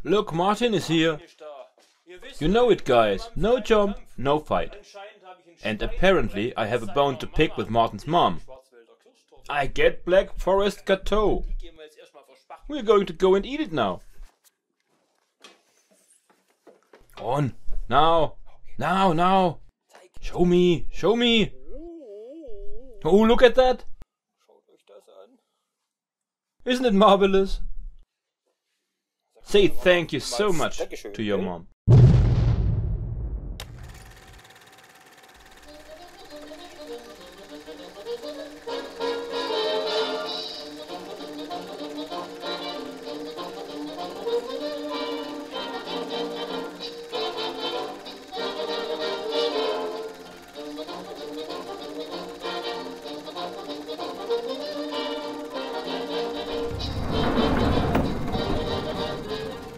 Look, Martin is here. You know it, guys. No jump, no fight. And apparently I have a bone to pick with Martin's mom. I get Black Forest Gâteau. We're going to go and eat it now. On. Now. Now, now. Show me. Show me. Oh, look at that. Isn't it marvelous? Say thank you so much to your mom.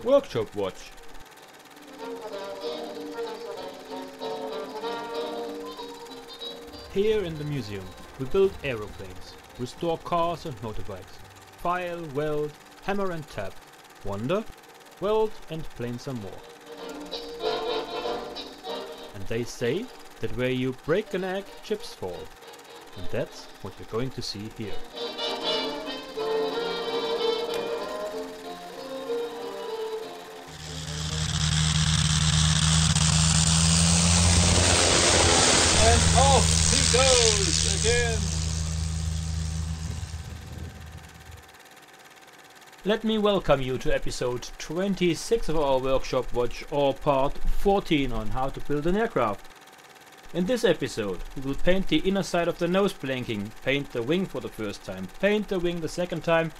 Workshop watch. Here in the museum we build aeroplanes, restore cars and motorbikes, file, weld, hammer and tap, wonder, weld and plane some more. And they say that where you break an egg, chips fall. And that's what you're going to see here. Off he goes again! Let me welcome you to episode 26 of our workshop watch, or part 14 on how to build an aircraft. In this episode we will paint the inner side of the nose blanking, paint the wing for the first time, paint the wing the second time,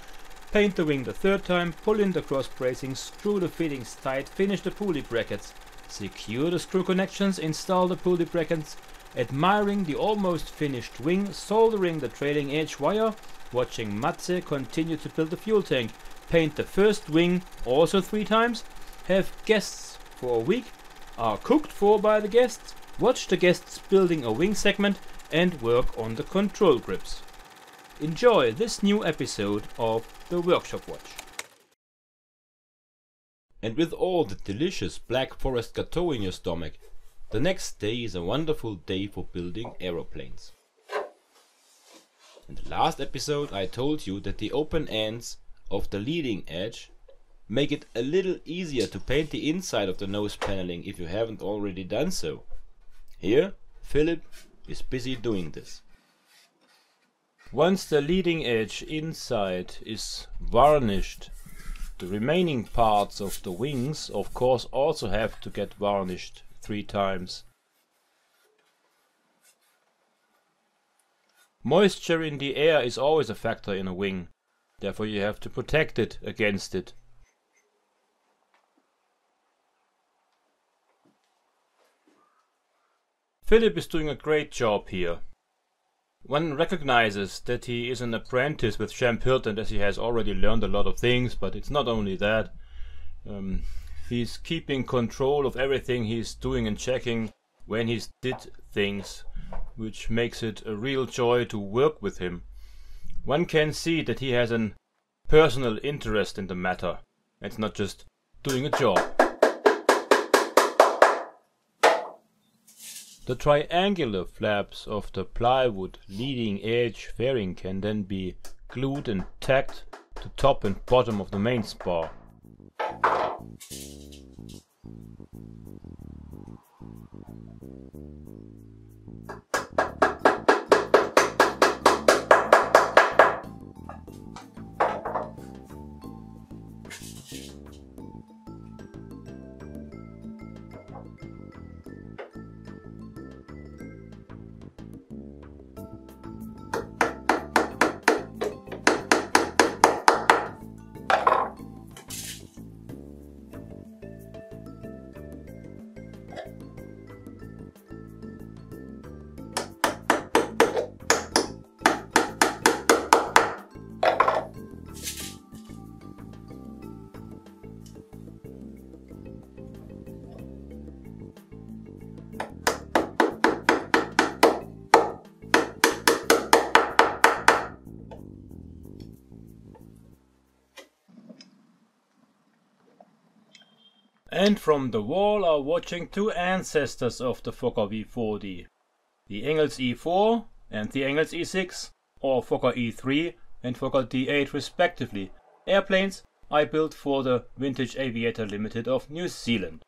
paint the wing the third time, pull in the cross bracing, screw the fittings tight, finish the pulley brackets, secure the screw connections, install the pulley brackets, admiring the almost finished wing, soldering the trailing edge wire, watching Matze continue to build the fuel tank, paint the first wing also 3 times, have guests for a week, are cooked for by the guests, watch the guests building a wing segment and work on the control grips. Enjoy this new episode of the Workshop Watch. And with all the delicious Black Forest Gâteau in your stomach, the next day is a wonderful day for building aeroplanes. In the last episode I told you that the open ends of the leading edge make it a little easier to paint the inside of the nose paneling if you haven't already done so. Here Philip is busy doing this. Once the leading edge inside is varnished, the remaining parts of the wings of course also have to get varnished 3 times. Moisture in the air is always a factor in a wing, therefore you have to protect it against it. Philip is doing a great job here. One recognizes that he is an apprentice with 𝔐𝔬𝔮, as he has already learned a lot of things, but it's not only that. He's keeping control of everything he's doing and checking when he's did things, which makes it a real joy to work with him. One can see that he has a personal interest in the matter. It's not just doing a job. The triangular flaps of the plywood leading edge fairing can then be glued and tacked to top and bottom of the main spar. And from the wall are watching two ancestors of the Fokker V40. The Engels E4 and the Engels E6, or Fokker E3 and Fokker D8 respectively, airplanes I built for the Vintage Aviator Limited of New Zealand.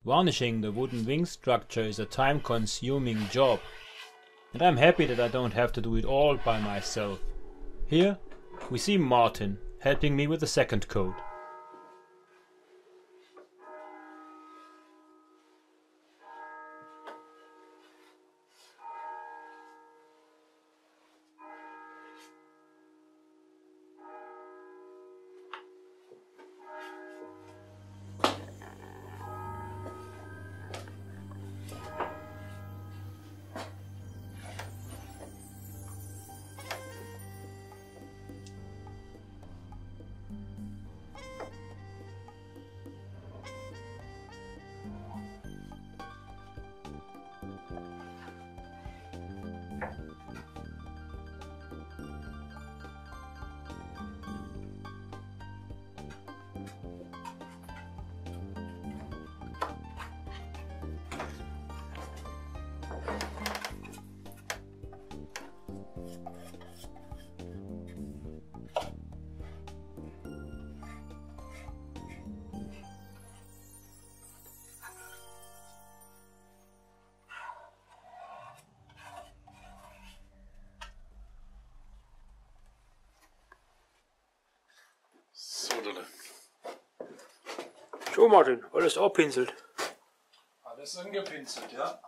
Varnishing the wooden wing structure is a time-consuming job, and I'm happy that I don't have to do it all by myself. Here we see Martin helping me with the second coat. So Martin, alles abpinselt. Alles angepinselt, ja.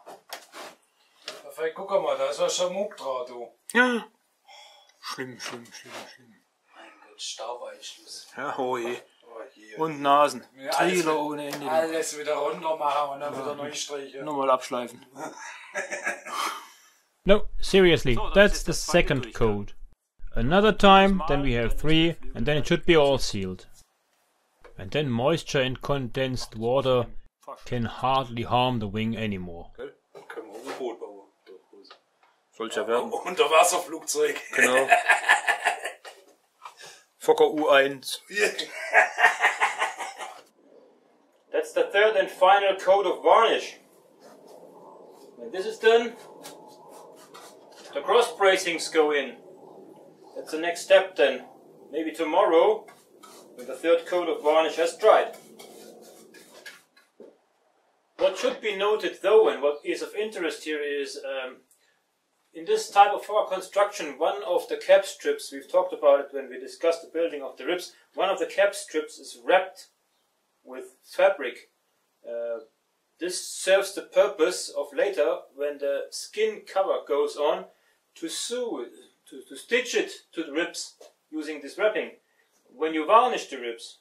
Perfekt, guck mal, da ist ja Schamuk dran, du. Ja. Schlimm. Mein Gott, Staubeinschluss. Ja, oh je. Oh je. Und Nasen. Ja, Trieler ohne Ende. Alles wieder runter machen und dann wieder neu streichen. Nochmal abschleifen. No, seriously, that's the second coat. Another time, then we have 3, and then it should be all sealed. And then moisture and condensed water can hardly harm the wing anymore. Können wir U-Boot bauen. Soll's ja werden. Unterwasserflugzeug. Genau. Fokker U1. That's the third and final coat of varnish. When this is done, the cross bracings go in. That's the next step then. Maybe tomorrow, when the third coat of varnish has dried. What should be noted though, and what is of interest here is, in this type of Fokker construction, one of the cap strips, we've talked about it when we discussed the building of the ribs, one of the cap strips is wrapped with fabric. This serves the purpose of later, when the skin cover goes on, to sew, to stitch it to the ribs using this wrapping. When you varnish the ribs,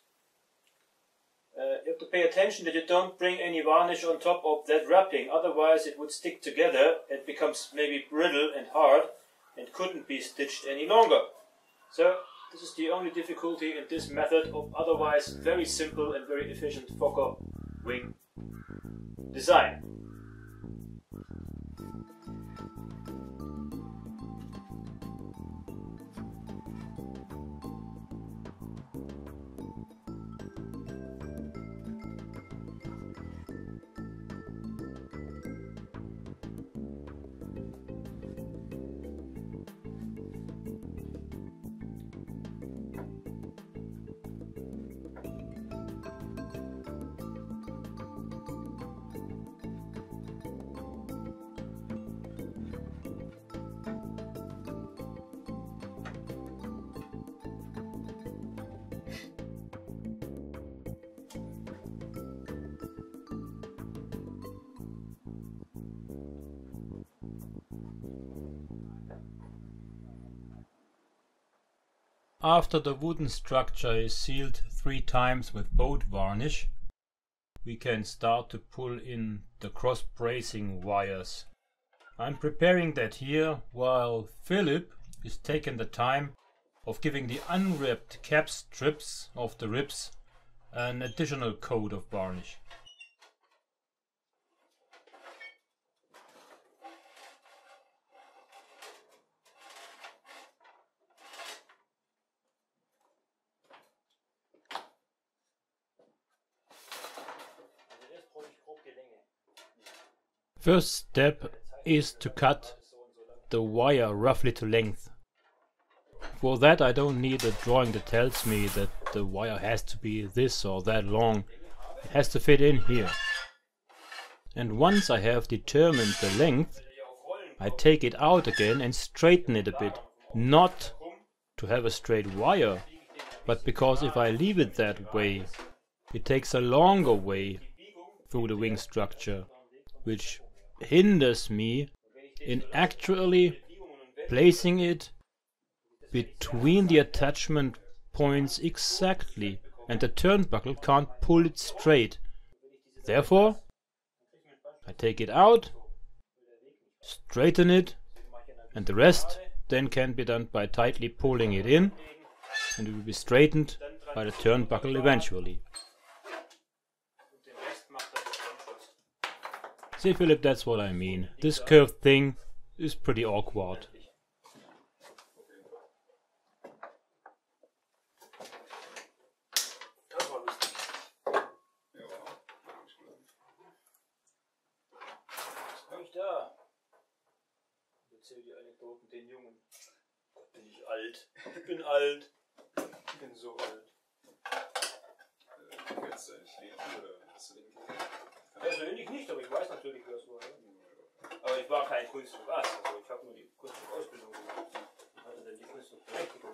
you have to pay attention that you don't bring any varnish on top of that wrapping, otherwise it would stick together and becomes maybe brittle and hard and couldn't be stitched any longer. So this is the only difficulty in this method of otherwise very simple and very efficient Fokker wing design. After the wooden structure is sealed 3 times with boat varnish, we can start to pull in the cross bracing wires. I'm preparing that here while Philip is taking the time of giving the unwrapped cap strips of the ribs an additional coat of varnish. First step is to cut the wire roughly to length. For that I don't need a drawing that tells me that the wire has to be this or that long. It has to fit in here. And once I have determined the length, I take it out again and straighten it a bit. Not to have a straight wire, but because if I leave it that way, it takes a longer way through the wing structure, which hinders me in actually placing it between the attachment points exactly, and the turnbuckle can't pull it straight. Therefore, I take it out, straighten it, and the rest then can be done by tightly pulling it in, and it will be straightened by the turnbuckle eventually. See, Philip, that's what I mean. This curved thing is pretty awkward. Erzähl die Anekdoten den Jungen. Gott, bin ich alt. Ich bin alt. Ich bin so alt. Willst du eigentlich lesen oder hast du den gekriegt? Persönlich nicht, aber ich weiß natürlich, wer es war. Aber ich war kein Kunstdruckast, also ich habe nur die Kunstdruckausbildung gemacht. Ich hatte dann die Kunstdruckberechtigung.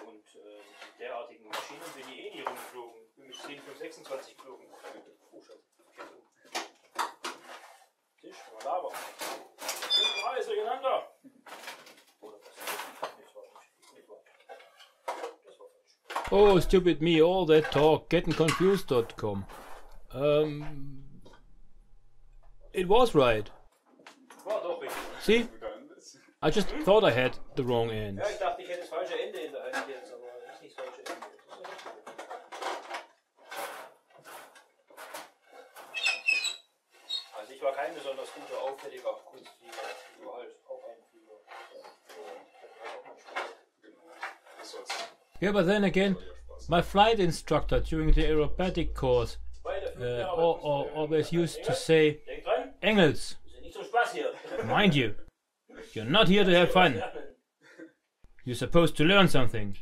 Und mit derartigen Maschinen bin ich eh nie rumgeflogen. Ich bin mit 10,26 geflogen. Oh, Scheiße. Tisch, Laber. Alles durcheinander. Oh, stupid me, all that talk, 𝔚𝔬𝔯𝔦𝔰𝔬𝔬.com. It was right. War doch richtig. See? I just thought I had the wrong end. Ja, ich dachte, ich hätte das falsche Ende in der Hand jetzt, aber das ist nicht das falsche Ende. Also ich war kein besonders guter, auffälliger Kunstflieger. Ich war halt auch ein Flieger. Yeah, but then again, my flight instructor during the aerobatic course always used to say, Engels, mind you, you're not here to have fun. You're supposed to learn something.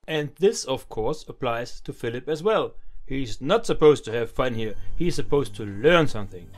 And this, of course, applies to Philip as well. He's not supposed to have fun here. He's supposed to learn something.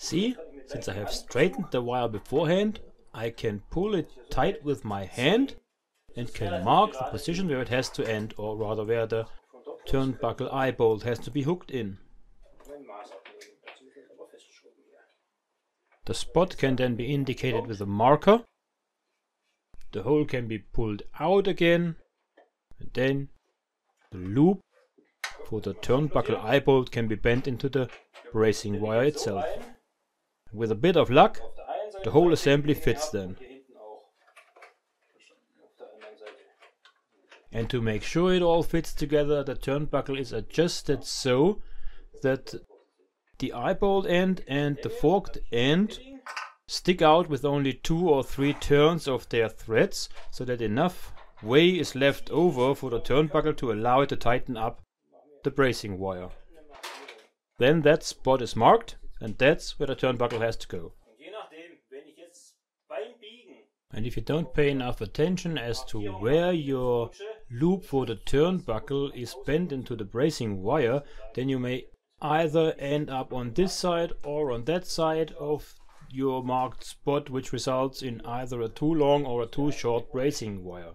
See, since I have straightened the wire beforehand, I can pull it tight with my hand and can mark the position where it has to end, or rather where the turnbuckle eye bolt has to be hooked in. The spot can then be indicated with a marker. The hole can be pulled out again, and then the loop for the turnbuckle eye bolt can be bent into the bracing wire itself. With a bit of luck, the whole assembly fits then. And to make sure it all fits together, the turnbuckle is adjusted so that the eye bolt end and the forked end stick out with only 2 or 3 turns of their threads, so that enough way is left over for the turnbuckle to allow it to tighten up the bracing wire. Then that spot is marked, and that's where the turnbuckle has to go. And if you don't pay enough attention as to where your loop for the turnbuckle is bent into the bracing wire, then you may either end up on this side or on that side of your marked spot, which results in either a too long or a too short bracing wire.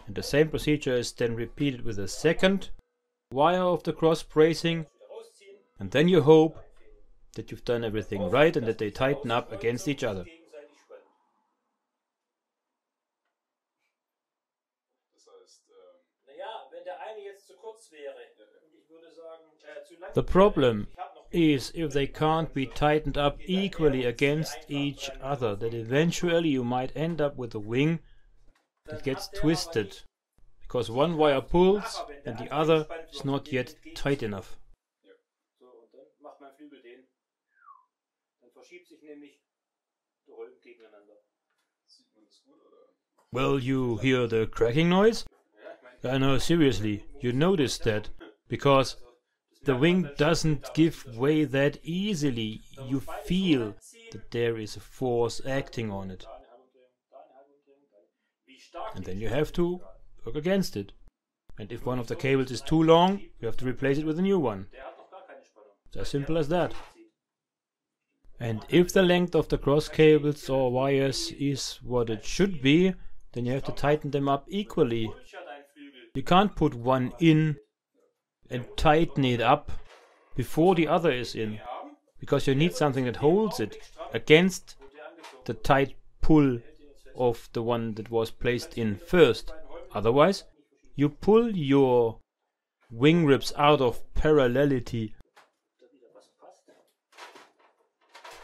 And the same procedure is then repeated with the second wire of the cross bracing, and then you hope that you've done everything right and that they tighten up against each other. The problem is if they can't be tightened up equally against each other, that eventually you might end up with a wing that gets twisted because one wire pulls and the other is not yet tight enough. Well, you hear the cracking noise? No, seriously, you noticed that, because the wing doesn't give way that easily. You feel that there is a force acting on it. And then you have to work against it. And if one of the cables is too long, you have to replace it with a new one. It's as simple as that. And if the length of the cross cables or wires is what it should be, then you have to tighten them up equally. You can't put one in and tighten it up before the other is in, because you need something that holds it against the tight pull of the one that was placed in first. Otherwise, you pull your wing ribs out of parallelity.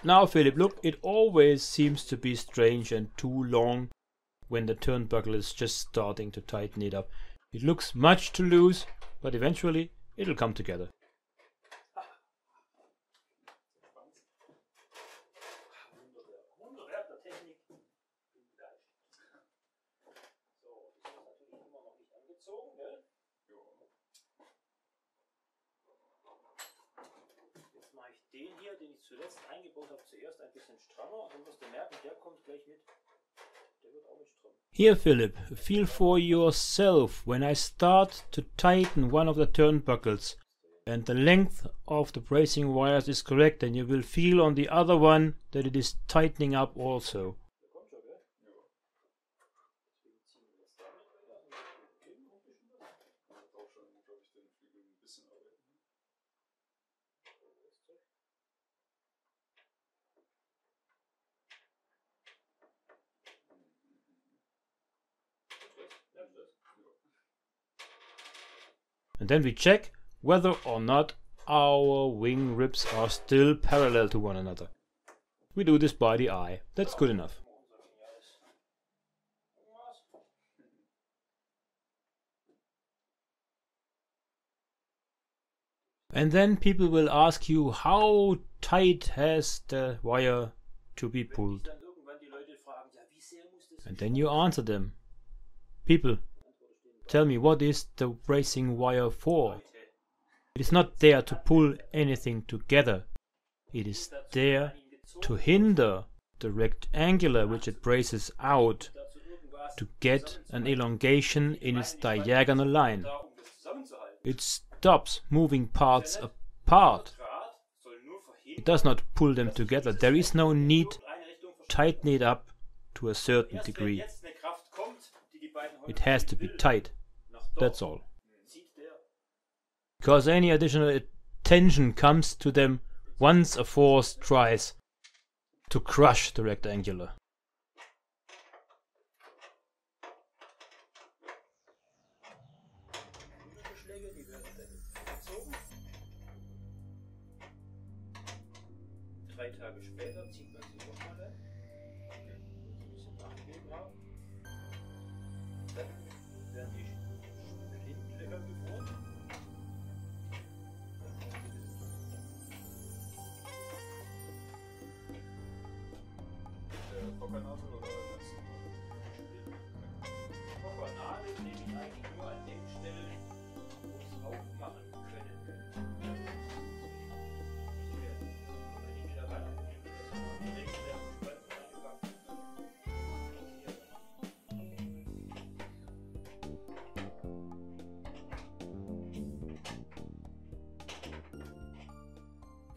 Now, Philip, look, it always seems to be strange and too long when the turnbuckle is just starting to tighten it up. It looks much too loose, but eventually it'll come together. Jetzt mache ich den hier, den ich zuletzt eingebaut habe, zuerst ein bisschen strammer und dann wirst du merken, der kommt gleich mit. Der wird auch mit stramm. Here, Philip, feel for yourself when I start to tighten one of the turnbuckles and the length of the bracing wires is correct, and you will feel on the other one that it is tightening up also. And then we check whether or not our wing ribs are still parallel to one another. We do this by the eye. That's good enough. And then people will ask you, how tight has the wire to be pulled? And then you answer them. People, tell me, what is the bracing wire for? It is not there to pull anything together. It is there to hinder the rectangular which it braces out, to get an elongation in its diagonal line. It stops moving parts apart. It does not pull them together. There is no need to tighten it up to a certain degree. It has to be tight. That's all. Because any additional tension comes to them once a force tries to crush the rectangular.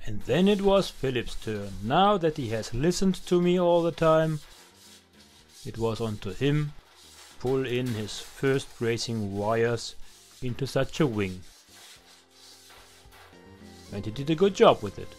And then it was Philip's turn. Now that he has listened to me all the time, it was on to him to pull in his first bracing wires into such a wing. And he did a good job with it.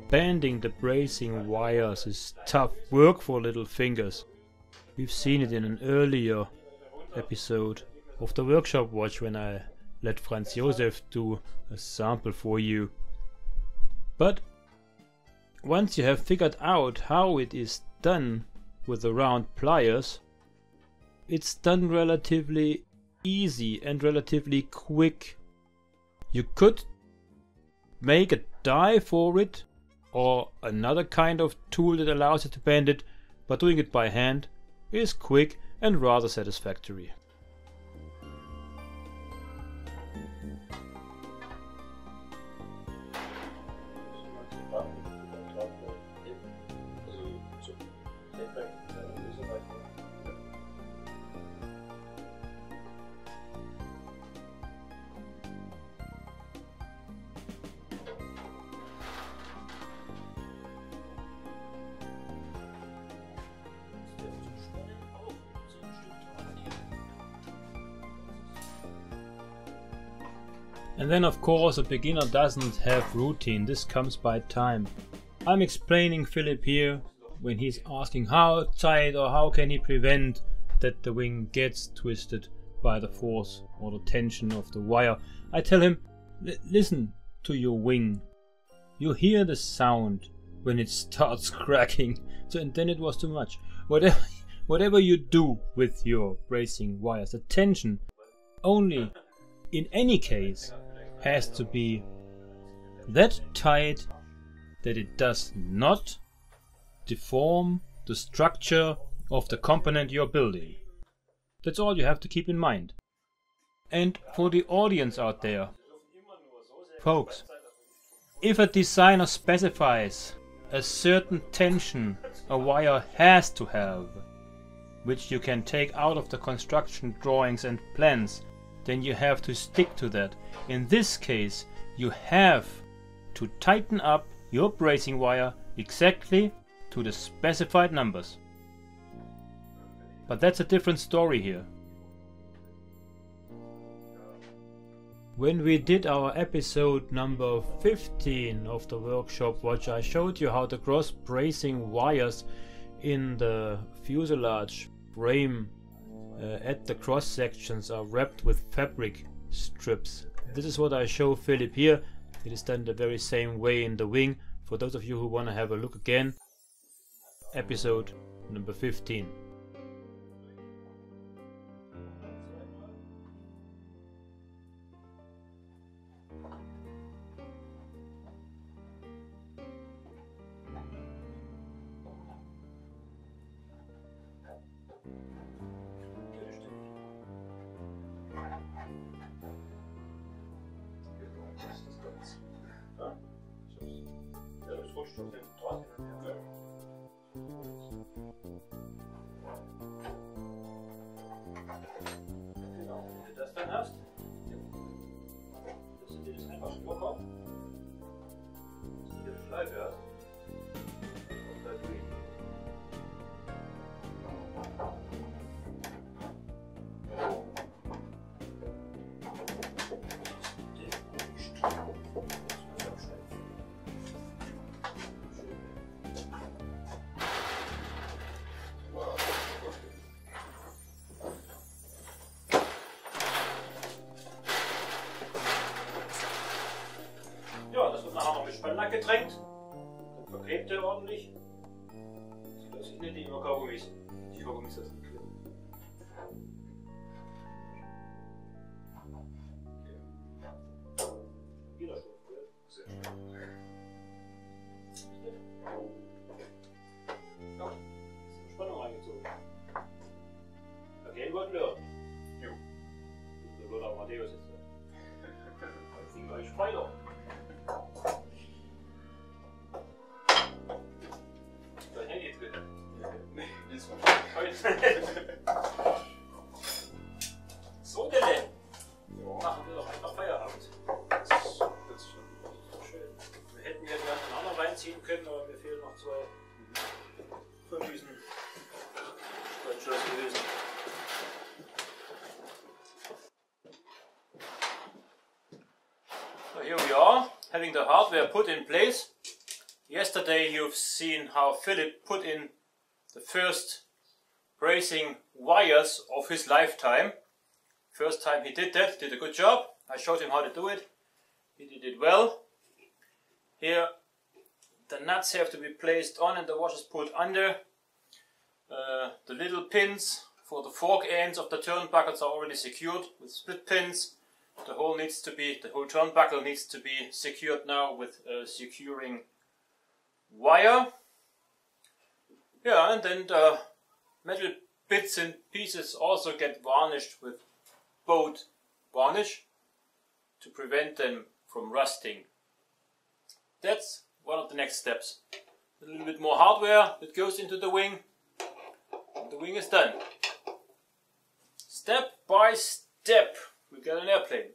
Bending the bracing wires is tough work for little fingers. We've seen it in an earlier episode of the workshop watch when I let 𝔚𝔬𝔱𝔊 do a sample for you. But once you have figured out how it is done with the round pliers, it's done relatively easy and relatively quick. You could make a die for it or another kind of tool that allows you to bend it, but doing it by hand is quick and rather satisfactory. And then of course a beginner doesn't have routine, this comes by time. I'm explaining Philip here when he's asking how tight or how can he prevent that the wing gets twisted by the force or the tension of the wire. I tell him, listen to your wing. You hear the sound when it starts cracking, so and then it was too much. Whatever you do with your bracing wires, the tension only in any case has to be that tight that it does not deform the structure of the component you're building. That's all you have to keep in mind. And for the audience out there, folks, if a designer specifies a certain tension a wire has to have, which you can take out of the construction drawings and plans, then you have to stick to that. In this case, you have to tighten up your bracing wire exactly to the specified numbers. But that's a different story here. When we did our episode number 15 of the workshop watch, I showed you how the cross bracing wires in the fuselage frame at the cross sections are wrapped with fabric strips. This is what I show Philip here. It is done the very same way in the wing. For those of you who want to have a look again, episode number 15. Genau, wenn du das dann hast, dass du dir das einfach locker, dass du hier eine Schleife hast und da durch. Ja, das wird nachher noch mit Spannlack getränkt. Dann verklebt er ordentlich. So dass ich nicht immer Kaugummis. Die Kaugummis das nicht kleben. Widerstand, sehr schön. Ja, ist Spannung eingezogen. Okay, gut, Leute. Jo. So wird auch Matthäus jetzt. Dann ziehen wir euch weiter. Dein Handy drin? Nee, ist so denn? Machen wir doch einfach Feierabend. Das ist schon schön. Wir hätten ja gerne einen anderen reinziehen können, aber mir fehlen noch 2 von diesen Schloss gewesen. here we are, having the hardware put in place. Yesterday you've seen how Philip put in the first bracing wires of his lifetime. First time he did that, did a good job. I showed him how to do it. He did it well. Here the nuts have to be placed on and the washers put under. The little pins for the fork ends of the turnbuckles are already secured with split pins. The whole turnbuckle needs to be secured now with securing wire. Yeah, and then the metal bits and pieces also get varnished with boat varnish to prevent them from rusting. That's one of the next steps. A little bit more hardware that goes into the wing. And the wing is done. Step by step we get an airplane.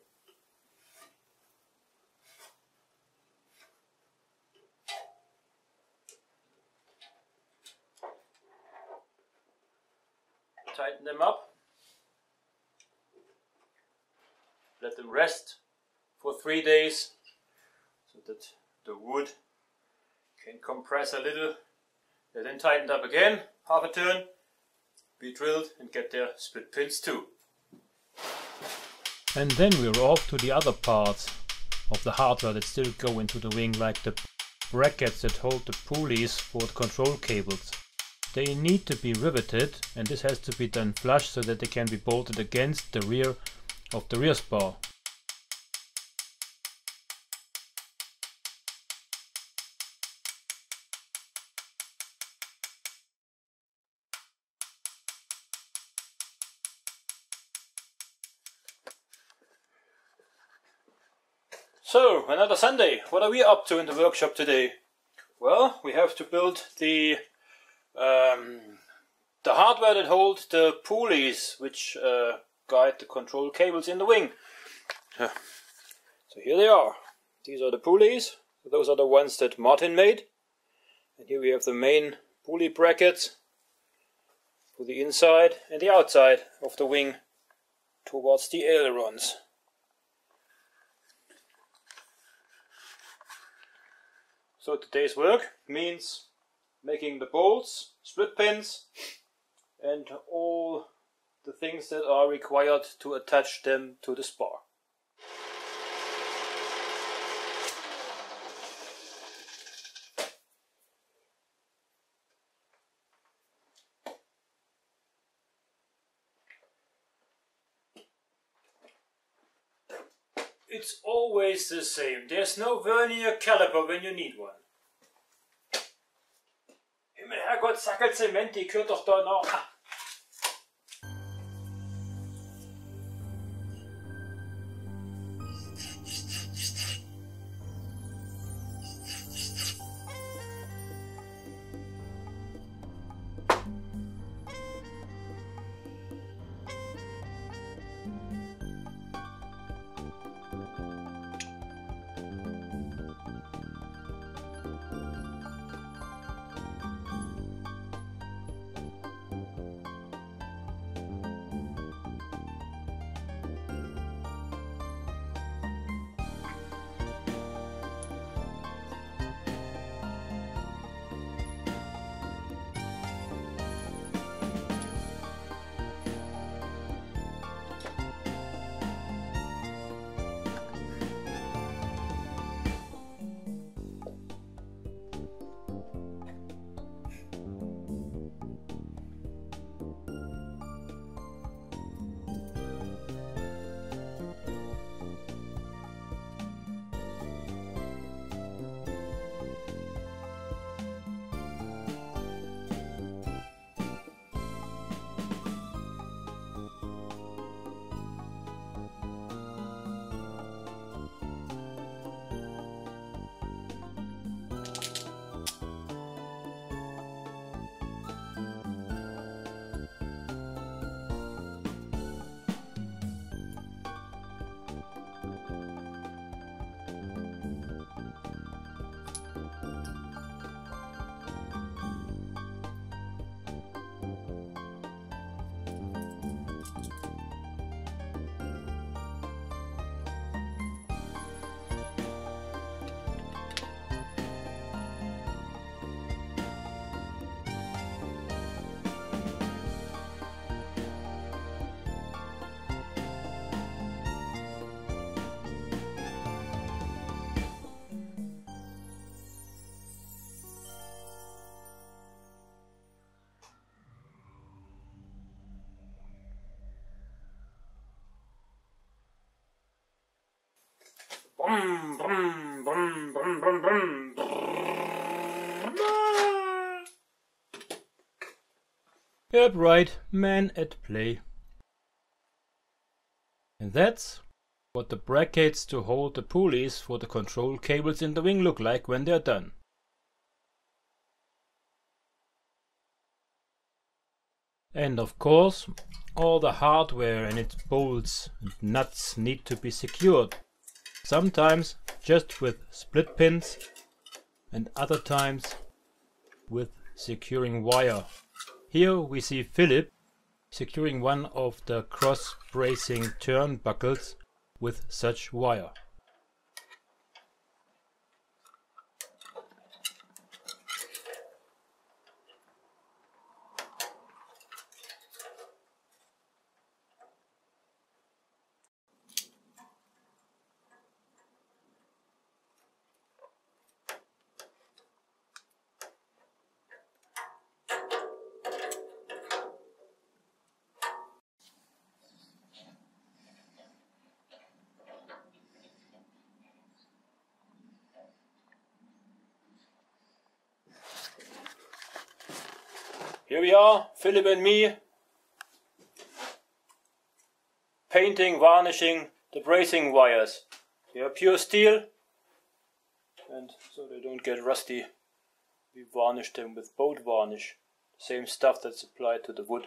Tighten them up. Let them rest for 3 days so that the wood can compress a little. They're then tightened up again, half a turn, be drilled and get their split pins too. And then we're off to the other parts of the hardware that still go into the wing, like the brackets that hold the pulleys for the control cables. They need to be riveted, and this has to be done flush so that they can be bolted against the rear of the rear spar. So, another Sunday. What are we up to in the workshop today? Well, we have to build the hardware that holds the pulleys which guide the control cables in the wing. So here they are. These are the pulleys. Those are the ones that Martin made. And here we have the main pulley brackets for the inside and the outside of the wing towards the ailerons. So today's work means making the bolts, split pins, and all the things that are required to attach them to the spar. It's always the same. There's no vernier caliper when you need one. Himmel, Herrgott, 𝔚𝔬𝔦𝔰𝔬𝔮𝔬𝔦, die gehört doch da noch. Brum, brum, brum, brum, brum, brum. Yep, right, man at play. And that's what the brackets to hold the pulleys for the control cables in the wing look like when they're done. And of course, all the hardware and its bolts and nuts need to be secured. Sometimes just with split pins and other times with securing wire. Here we see Philip securing one of the cross-bracing turnbuckles with such wire. Here we are, Philip and me, painting, varnishing the bracing wires. They are pure steel, and so they don't get rusty, we varnish them with boat varnish, the same stuff that's applied to the wood.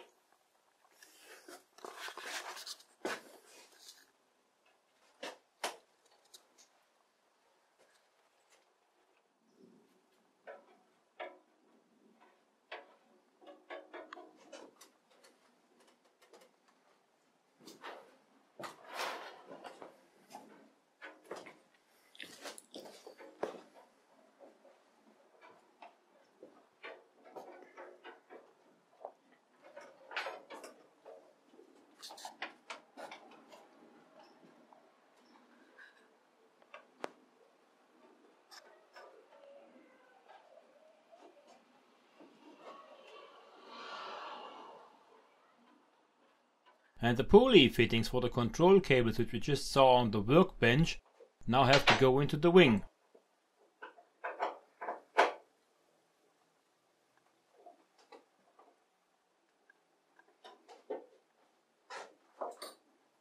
And the pulley fittings for the control cables which we just saw on the workbench now have to go into the wing.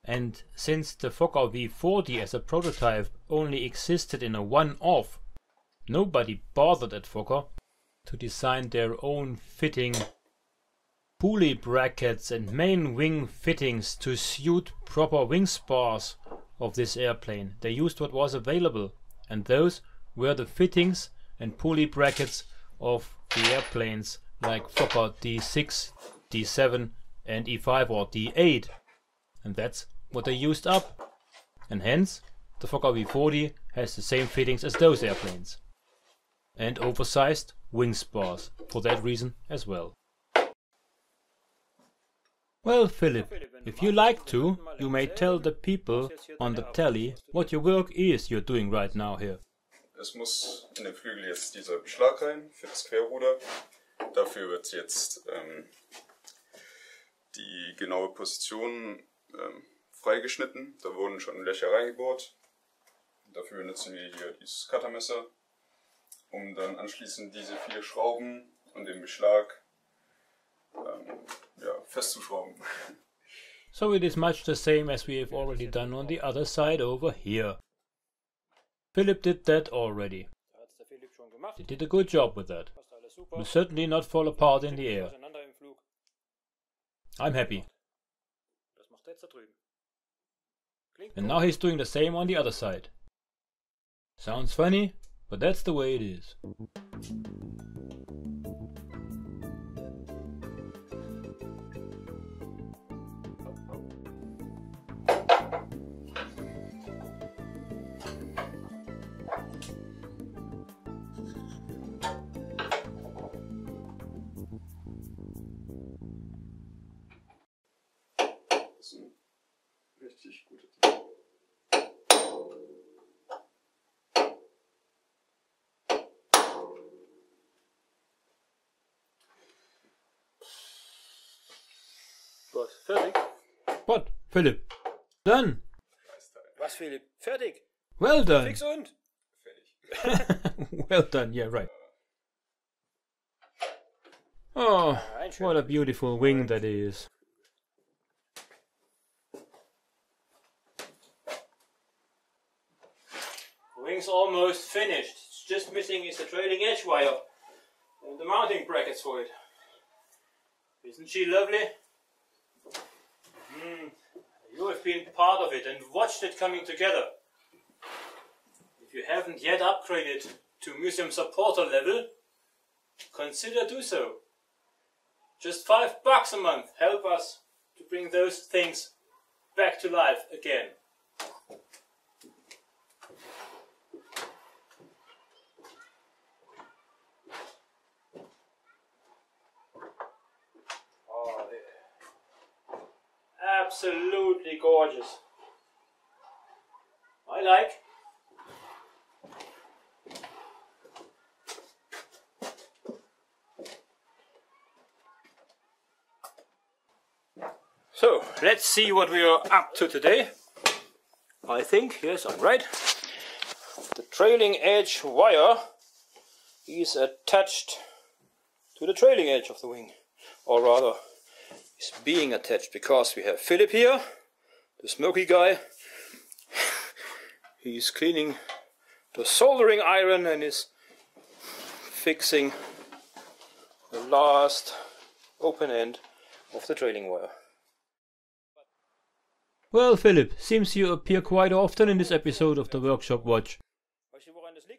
And since the Fokker V40 as a prototype only existed in a one-off, nobody bothered at Fokker to design their own fitting pulley brackets and main wing fittings to suit proper wing spars of this airplane. They used what was available, and those were the fittings and pulley brackets of the airplanes like Fokker D6, D7 and E5 or D8. And that's what they used up. And hence the Fokker V40 has the same fittings as those airplanes. And oversized wing spars for that reason as well. Well, Philip, if you like to, you may tell the people on the telly what your work is you're doing right now here. Es muss in den Flügel jetzt dieser Beschlag rein für das Querruder. Dafür wird jetzt die genaue Position freigeschnitten. Da wurden schon Löcher reingebohrt. Dafür nutzen wir hier dieses Cuttermesser, um dann anschließend diese 4 Schrauben und den Beschlag festzuschrauben. So it is much the same as we have already done on the other side over here. Philip did that already. He did a good job with that. Will certainly not fall apart in the air. I'm happy. And now he's doing the same on the other side. Sounds funny, but that's the way it is. Richtig gute Idee. Was? Fertig? What, Philip? Done! Was, Philipp? Fertig? Well done. Fix und. Well done, yeah, right. Oh, what a beautiful wing that is. The wing's almost finished. It's just missing is the trailing edge wire and the mounting brackets for it. Isn't she lovely? You have been part of it and watched it coming together. If you haven't yet upgraded to museum supporter level, consider do so. Just $5 a month. Help us to bring those things back to life again. Oh, they're absolutely gorgeous. I like. So, let's see what we are up to today. I think, yes, I'm right. The trailing edge wire is attached to the trailing edge of the wing. Or rather, is being attached because we have Philip here, the smoky guy. He's cleaning the soldering iron and is fixing the last open end of the trailing wire. Well, Philip, seems you appear quite often in this episode of the Workshop Watch.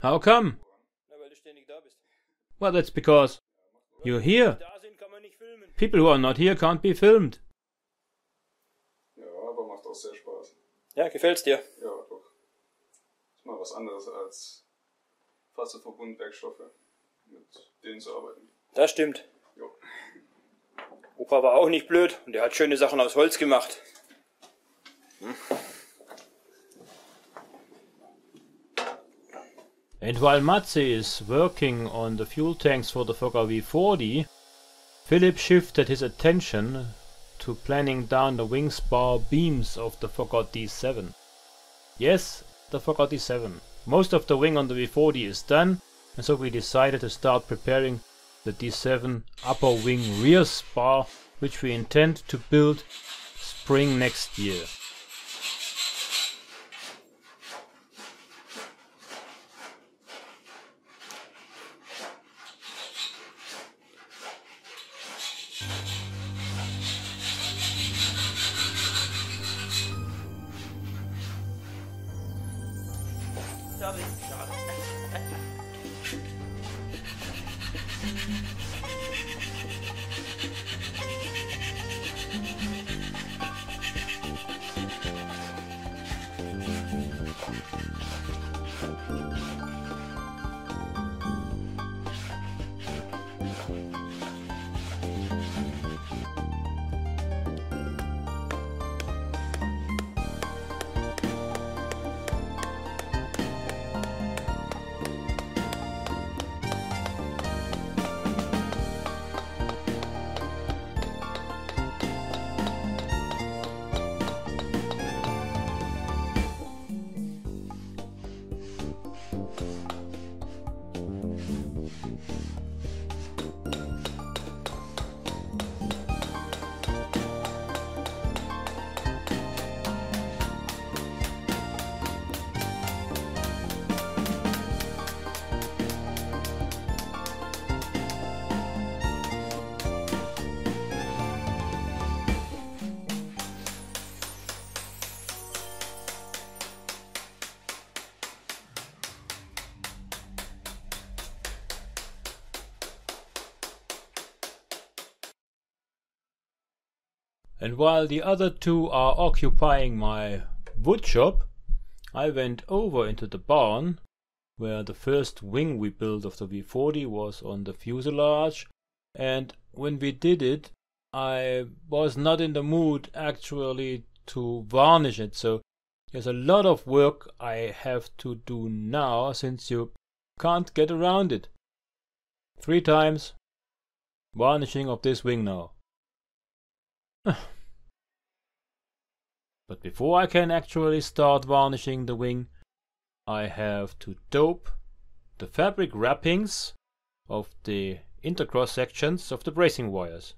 How come? Well, that's because you're here. People who are not here can't be filmed. Ja, aber macht auch sehr Spaß. Ja, gefällt's dir? Ja, doch. Ist mal was anderes als Faserverbundwerkstoffe, mit denen zu arbeiten. Das stimmt. Jo. Opa war auch nicht blöd und er hat schöne Sachen aus Holz gemacht. And while Matze is working on the fuel tanks for the Fokker V40, Philip shifted his attention to planning down the wing spar beams of the Fokker D7. Yes, the Fokker D7. Most of the wing on the V40 is done, and so we decided to start preparing the D7 upper wing rear spar, which we intend to build spring next year. And while the other two are occupying my wood shop, I went over into the barn, where the first wing we built of the V40 was on the fuselage, and when we did it, I was not in the mood actually to varnish it, so there's a lot of work I have to do now, since you can't get around it. 3 times varnishing of this wing now. But before I can actually start varnishing the wing, I have to dope the fabric wrappings of the intercross sections of the bracing wires.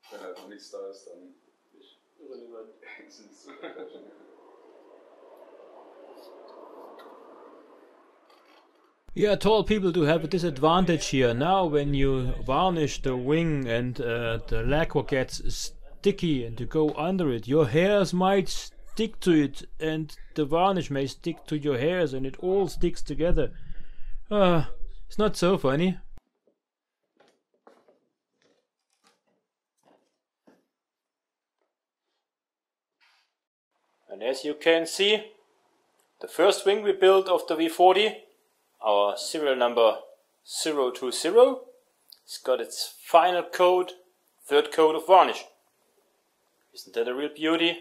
Wenn halt noch nichts da ist, dann sind es Yeah, tall people do have a disadvantage here. Now when you varnish the wing and the lacquer gets sticky and you go under it, your hairs might stick to it and the varnish may stick to your hairs and it all sticks together. It's not so funny. And as you can see, the first wing we built of the V40, our serial number 020, it's got its final coat, third coat of varnish. Isn't that a real beauty?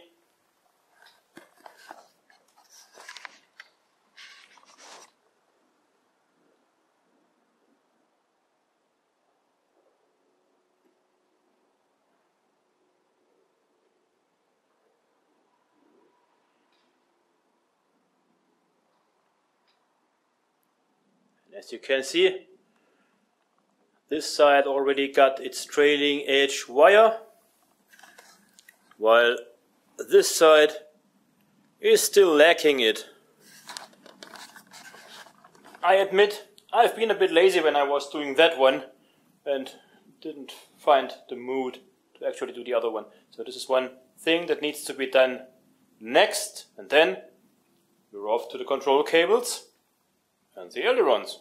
As you can see, this side already got its trailing edge wire, while this side is still lacking it. I admit, I've been a bit lazy when I was doing that one and didn't find the mood to actually do the other one. So this is one thing that needs to be done next, and then we're off to the control cables and the ailerons.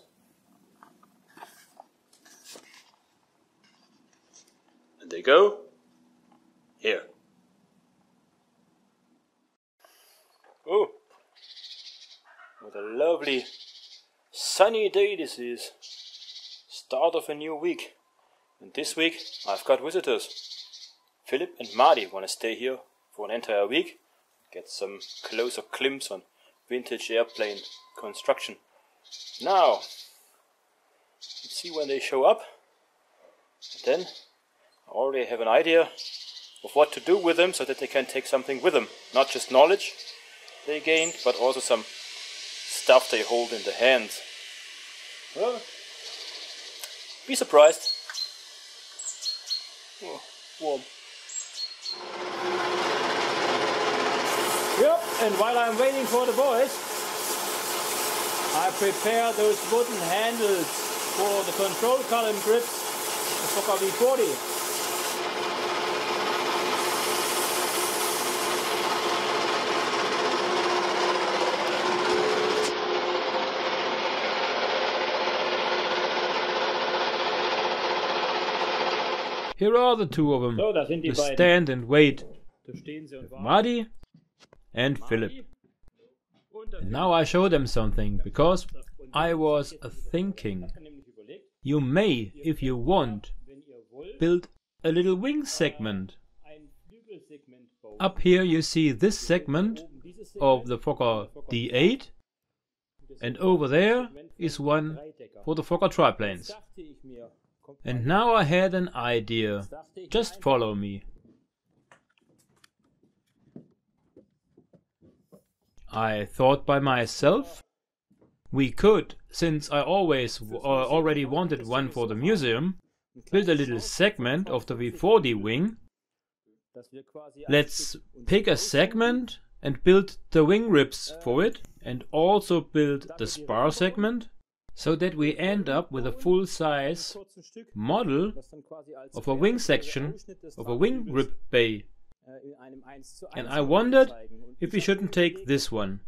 And they go here. Oh, what a lovely sunny day this is. Start of a new week. And this week I've got visitors. Philip and Marty want to stay here for an entire week. Get some closer glimpse on vintage airplane construction. Now, let's see when they show up. And then I already have an idea of what to do with them so that they can take something with them. Not just knowledge they gained, but also some stuff they hold in the hands. Well, Be surprised. Oh, warm. Yep, and while I'm waiting for the boys, I prepare those wooden handles for the control column grips, the Fokker V40. Here are the two of them, the stand and wait, Marty and Philip. And now I show them something, because I was thinking, you may, if you want, build a little wing segment. Up here you see this segment of the Fokker D8, and over there is one for the Fokker triplanes. And now I had an idea. Just follow me. I thought by myself, we could, since I already wanted one for the museum, build a little segment of the V40 wing. Let's pick a segment and build the wing ribs for it, and also build the spar segment, so that we end up with a full-size model of a wing section of a wing rib bay. And I wondered if we shouldn't take this one.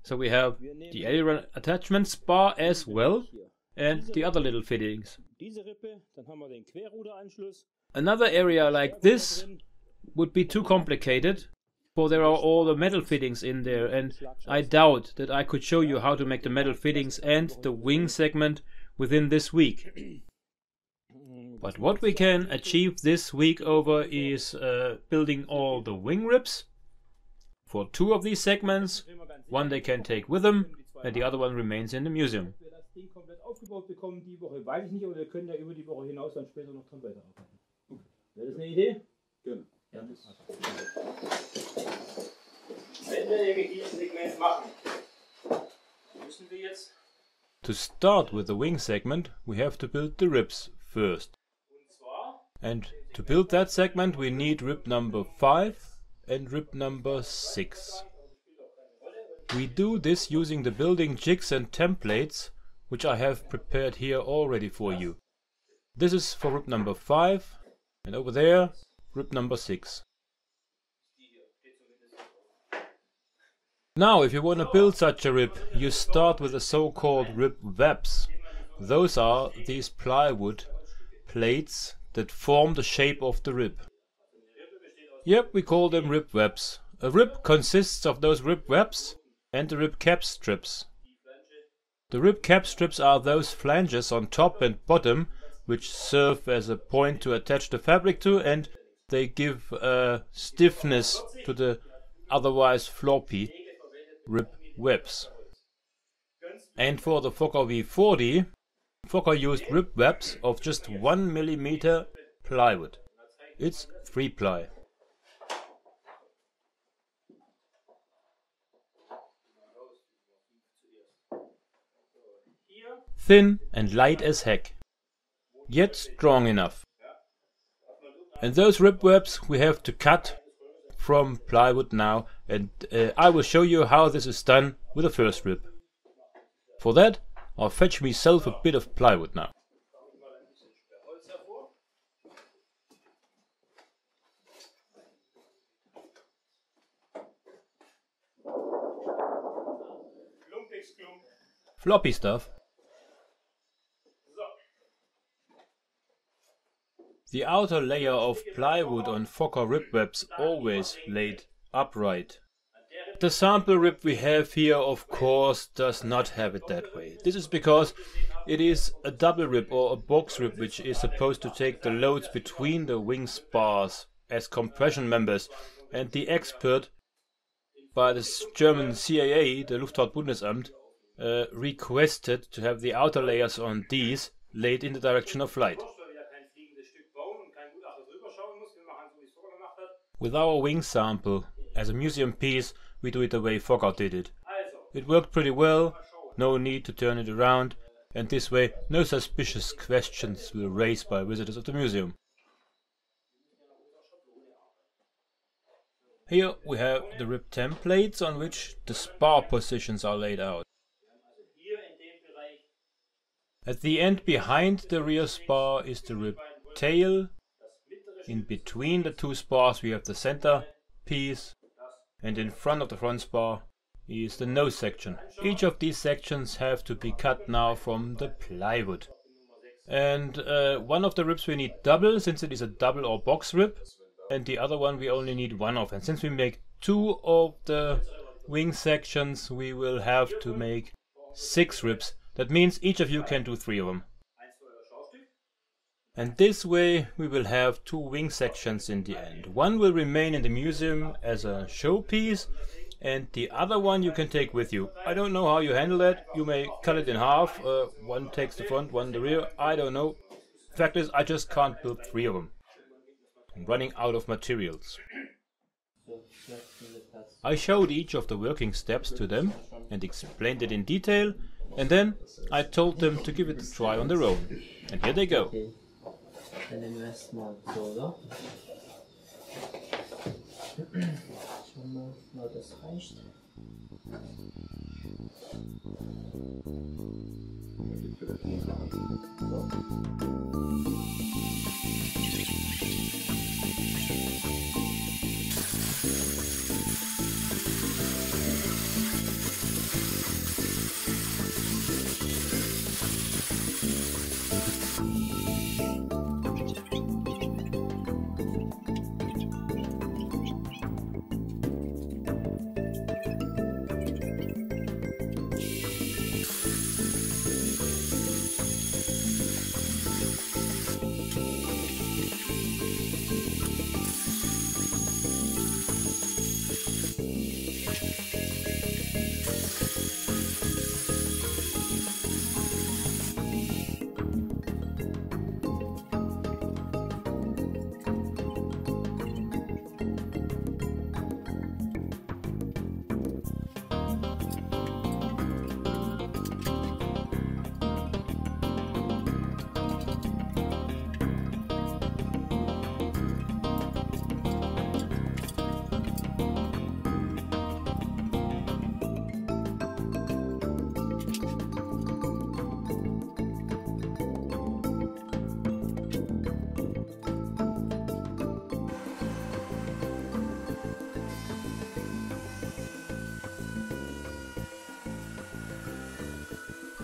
So we have the aileron attachment spar as well, and the other little fittings. Another area like this would be too complicated, for there are all the metal fittings in there, and I doubt that I could show you how to make the metal fittings and the wing segment within this week. But what we can achieve this week over is building all the wing ribs for two of these segments. One they can take with them, and the other one remains in the museum. To start with the wing segment, we have to build the ribs first. And to build that segment we need rib number 5 and rib number 6. We do this using the building jigs and templates, which I have prepared here already for you. This is for rib number 5, and over there rib number 6. Now, if you want to build such a rib, you start with the so-called rib webs. Those are these plywood plates that form the shape of the rib. Yep, we call them rib webs. A rib consists of those rib webs and the rib cap strips. The rib cap strips are those flanges on top and bottom which serve as a point to attach the fabric to, and they give stiffness to the otherwise floppy rib webs. And for the Fokker V40, Fokker used rib webs of just 1 mm plywood. It's 3-ply. Thin and light as heck, yet strong enough. And those rib webs we have to cut from plywood now, and I will show you how this is done with the first rib. For that, I'll fetch myself a bit of plywood now. Floppy stuff. The outer layer of plywood on Fokker rib webs always laid upright. The sample rib we have here, of course, does not have it that way. This is because it is a double rib or a box rib which is supposed to take the loads between the wing spars as compression members, and the expert by the German CAA, the Luftfahrtbundesamt, requested to have the outer layers on these laid in the direction of flight. With our wing sample, as a museum piece, we do it the way Fokker did it. It worked pretty well, no need to turn it around, and this way no suspicious questions will raised by visitors of the museum. Here we have the rib templates on which the spar positions are laid out. At the end behind the rear spar is the rib tail. In between the two spars we have the center piece, and in front of the front spar is the nose section. Each of these sections have to be cut now from the plywood. And one of the ribs we need double, since it is a double or box rib, and the other one we only need one of. And since we make two of the wing sections, we will have to make 6 ribs. That means each of you can do 3 of them. And this way we will have 2 wing sections in the end. One will remain in the museum as a showpiece, and the other one you can take with you. I don't know how you handle that. You may cut it in half. One takes the front, one the rear. I don't know. Fact is, I just can't build 3 of them. I'm running out of materials. I showed each of the working steps to them and explained it in detail, and then I told them to give it a try on their own. And here they go. Okay. Dann nehmen wir erstmal so, oder? Schauen wir mal, das reicht.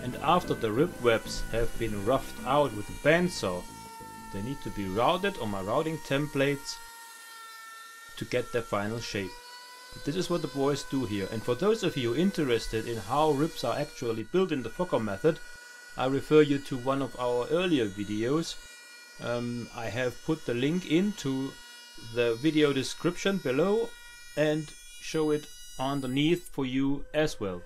And after the rib webs have been roughed out with a bandsaw, they need to be routed on my routing templates to get their final shape. This is what the boys do here, and for those of you interested in how ribs are actually built in the Fokker method, I refer you to one of our earlier videos. I have put the link into the video description below and show it underneath for you as well.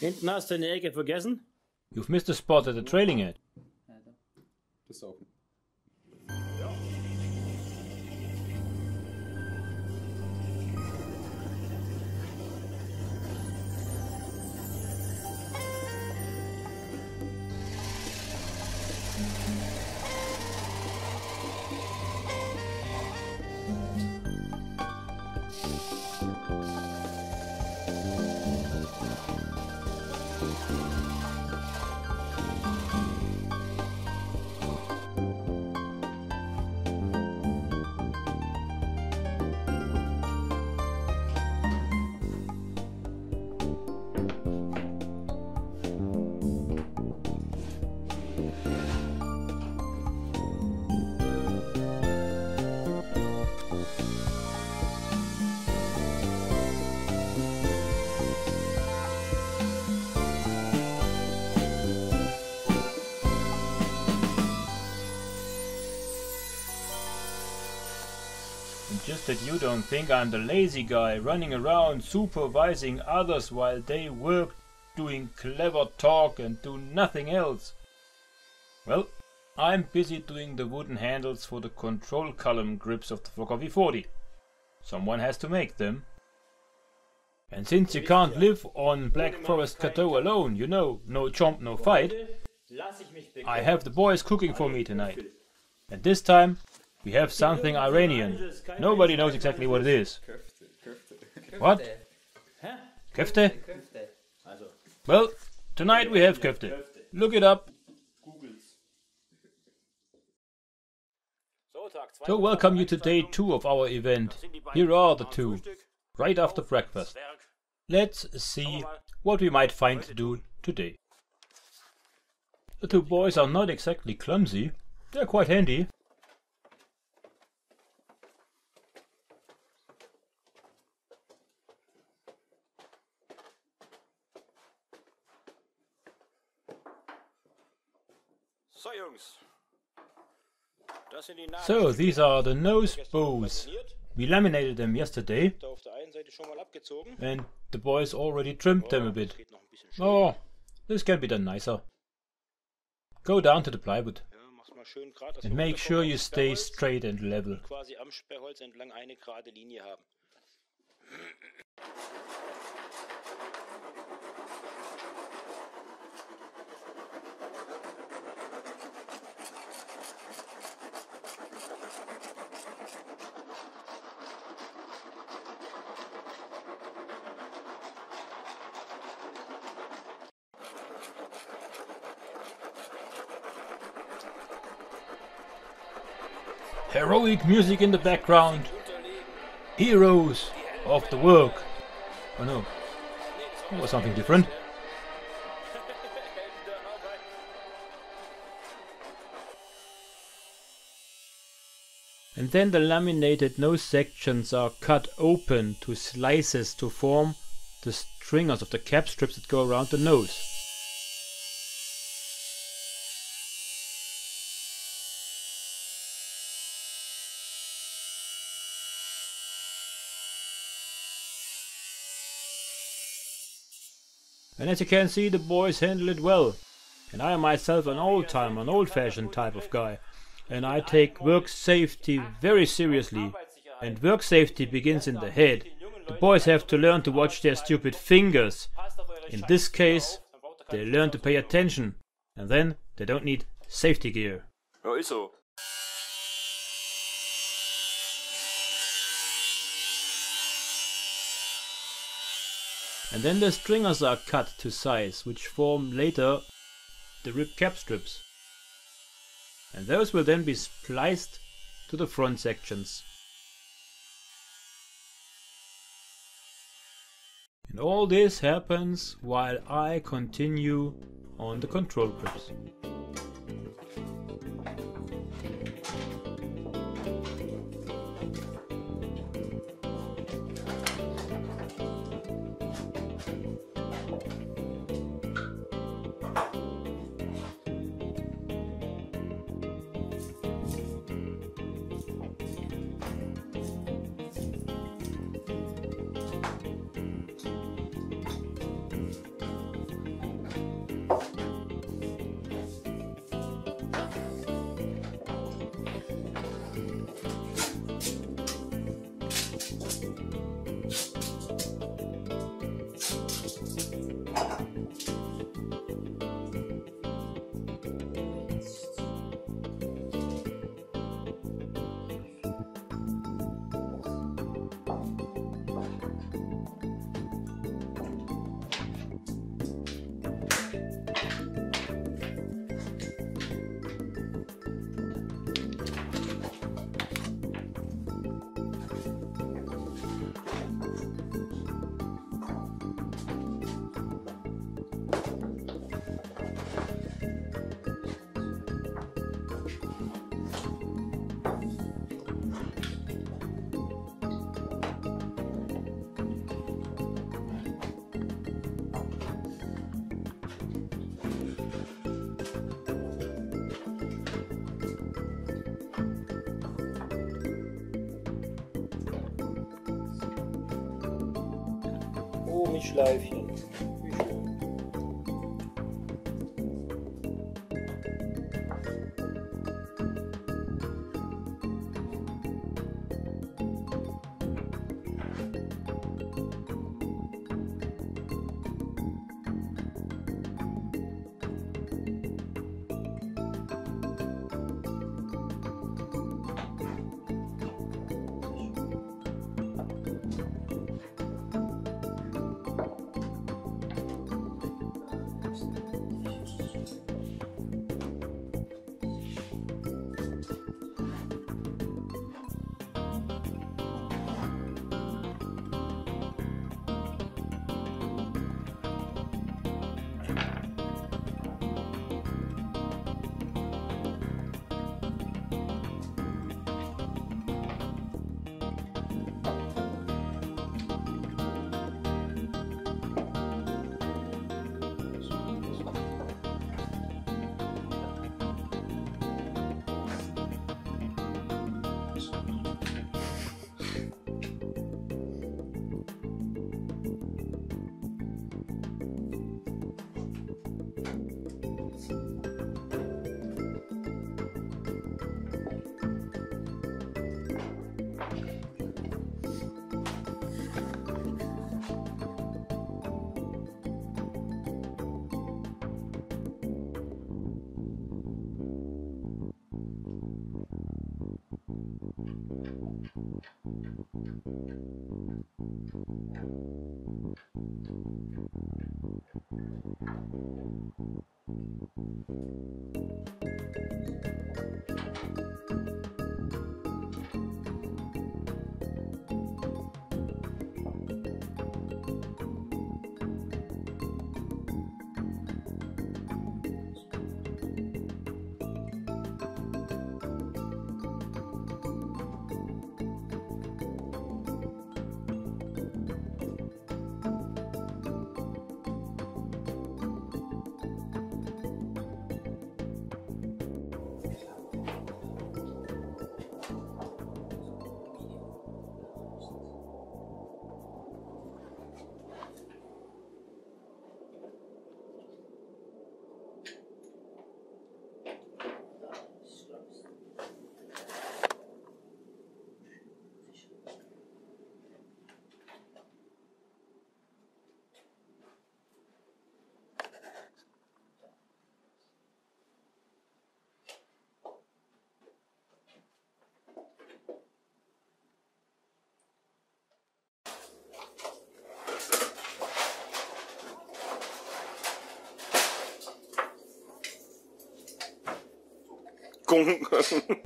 Hinten hast du eine Ecke vergessen? You've missed a spot at the trailing edge. Das auch. hope that you don't think I'm the lazy guy running around supervising others while they work doing clever talk and do nothing else. Well, I'm busy doing the wooden handles for the control column grips of the Fokker V40. Someone has to make them. And since you can't live on Black Forest Cadeau alone, you know, no chomp, no fight, I have the boys cooking for me tonight. And this time, we have something Iranian. Nobody knows exactly what it is. What? Köfte? Well, tonight we have köfte. Look it up. So welcome you to day 2 of our event. Here are the two, right after breakfast. Let's see what we might find to do today. The two boys are not exactly clumsy, they're quite handy. So these are the nose bows. We laminated them yesterday and the boys already trimmed them a bit. Oh, this can be done nicer. Go down to the plywood and make sure you stay straight and level. Heroic music in the background. Heroes of the work. Oh no, that was something different. And then the laminated nose sections are cut open to slices to form the stringers of the cap strips that go around the nose. And as you can see, the boys handle it well. And I am myself an old-timer, an old-fashioned type of guy. And I take work safety very seriously. And work safety begins in the head. The boys have to learn to watch their stupid fingers. In this case, they learn to pay attention. And then they don't need safety gear. Ja, ist so. And then the stringers are cut to size, which form later the rib cap strips. And those will then be spliced to the front sections. And all this happens while I continue on the control grips. Schleifchen. Wie schön.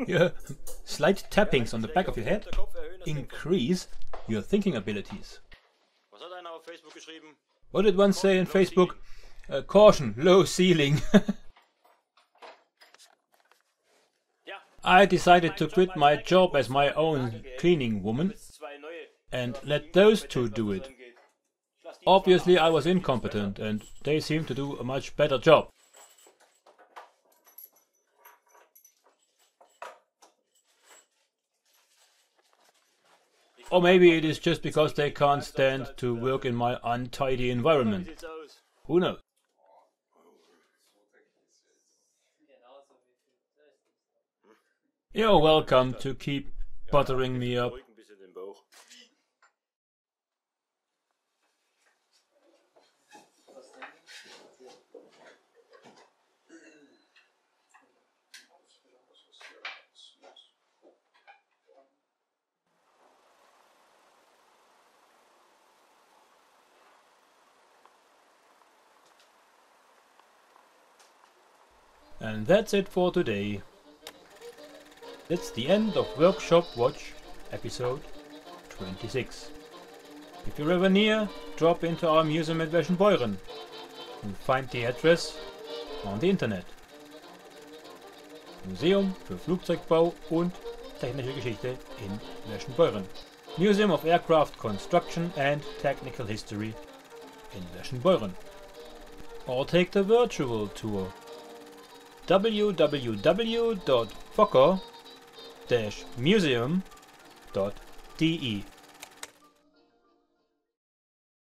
Yeah. Slight tappings on the back of your head increase your thinking abilities. What did one say in Facebook? Caution, low ceiling. I decided to quit my job as my own cleaning woman and let those two do it. Obviously I was incompetent and they seemed to do a much better job. Or maybe it is just because they can't stand to work in my untidy environment. Who knows? You're welcome to keep buttering me up. And that's it for today. That's the end of Workshop Watch episode 26. If you're ever near, drop into our museum at 𝔚𝔬𝔯𝔦𝔰𝔬𝔭. You'll find the address on the internet. Museum für Flugzeugbau und technische Geschichte in 𝔚𝔬𝔯𝔦. Museum of Aircraft Construction and Technical History in 𝔚𝔬𝔯𝔦. Or take the virtual tour. www.fokker-museum.de